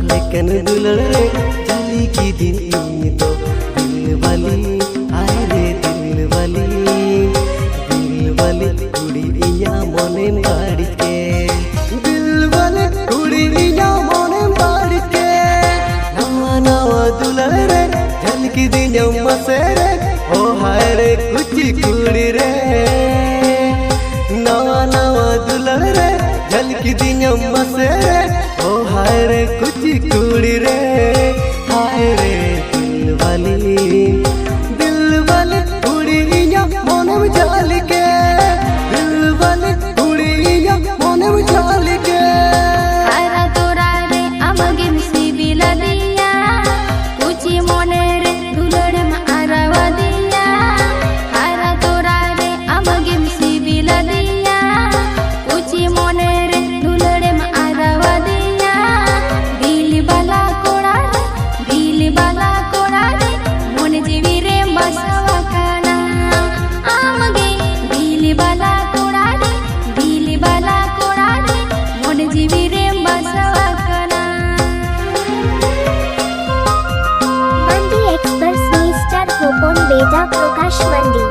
लेकिन दुलड़ रे जाली की दिन तो दिल वाली आए रे दिल वाली कुड़ी इया मने बाड़ी के दिल वाली कुड़ी इया मने बाड़ी के नवा नवा दुलड़ रे जाली की दिन मसे रे ओ हाय रे कुछ कुड़ी रे नवा नवा दुलड़ रे जाली की दिन मसे रे ओ हाय रे कुछ कुड़ी रे हाय रे दिल वाली कुड़ी इया मने में जाली के दिल वाली कुड़ी इया मने में जाली के आरा तोरा रे अमगे मिसिबिला दिया कुची मोने रे दुलड़े में आरावा दिया आरा तोरा रे अमगे मिसिबिला दिया कुची मोने रे दुलड़े में आरावा दिया दिल बाला कोड़ा रे मोने जीवी रे बसवा काना अमगे दिल बाला कोड़ा रे मोने जीवी रे बसवा काना मंडी एक्सप्रेस मिस्टर गोपन बेटा प्रकाश मंडी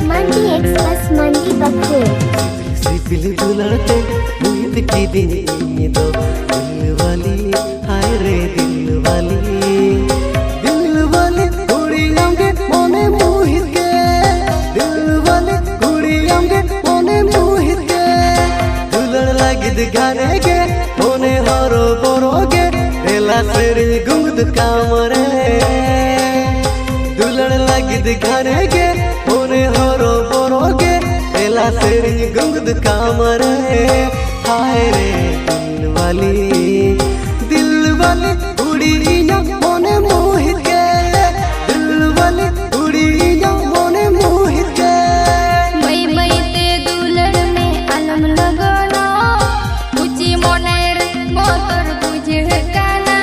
मंडी एक्सप्रेस मंडी बखूर सिपिल दुलड़ते मोहित की दिन तो दिल वाली हाय रे दिल वाली कुड़ी अंगे मोने मोहित के दिल वाली कुड़ी अंगे मोने मोहित के दुलड़ लगिद गाने के मोने हरो बोरोगे रेला सेरी गुंगद कामरे दुलड़ लगिद गाने के मोने हरो बोरोगे रेला सेरी गुंगद कामरे हाय रे दिल वाली कुड़ी इया मोने मोहित के दिल वाली कुड़ी इया मोने मोहित के बैते दुलड़ में अलम लगना कुची मोने रे मोतर बुझे काना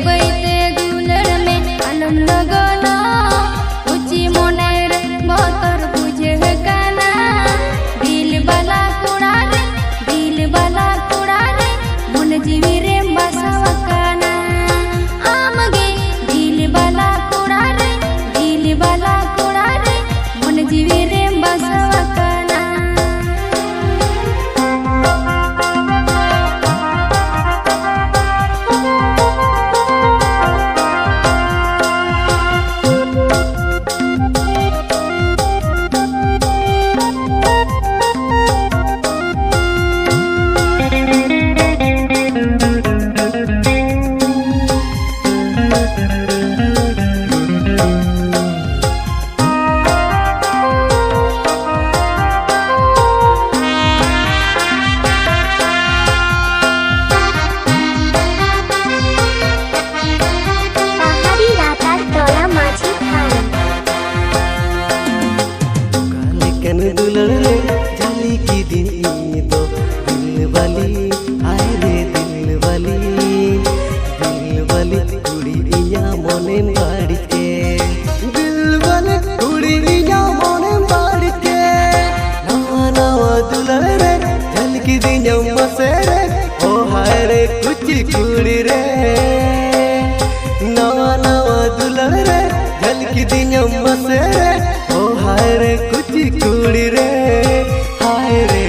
बैते दुलड़ में अलम लगना कुची मोने रे मोतर बुझे काना दिल बाला कोड़ा रे मन जीवी रे बसवा काना आमगे दिल बाला कोड़ा रे मन जीवी रे बसवा काना পাহাড়ি রাতার তলা মাঝি খান लेकिन दुलड़ रे जाली की दिन तो दिल वाली आए रे दिल वाली कुड़ी इया मने बाड़ी के दिल वाली कुड़ी इया मने बाड़ी के नवा नवा दुलड़ रे जाली की दिन मसे रे ओ हाय रे कुछ कुड़ी रे नवा नवा दुलड़ रे जाली की दिन मसे रे ओ हाय रे कुछ कुड़ी रे हाय रे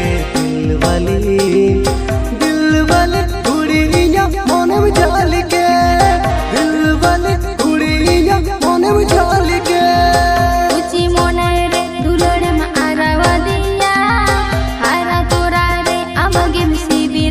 दिल वाली कुड़ी इया मने में जाली के दिल वाली कुड़ी इया मने में जाली के कुची मोने रे दुलड़ में आरावा दिया आरा तोरा रे अमगे मिसिबी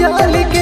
ঝালকে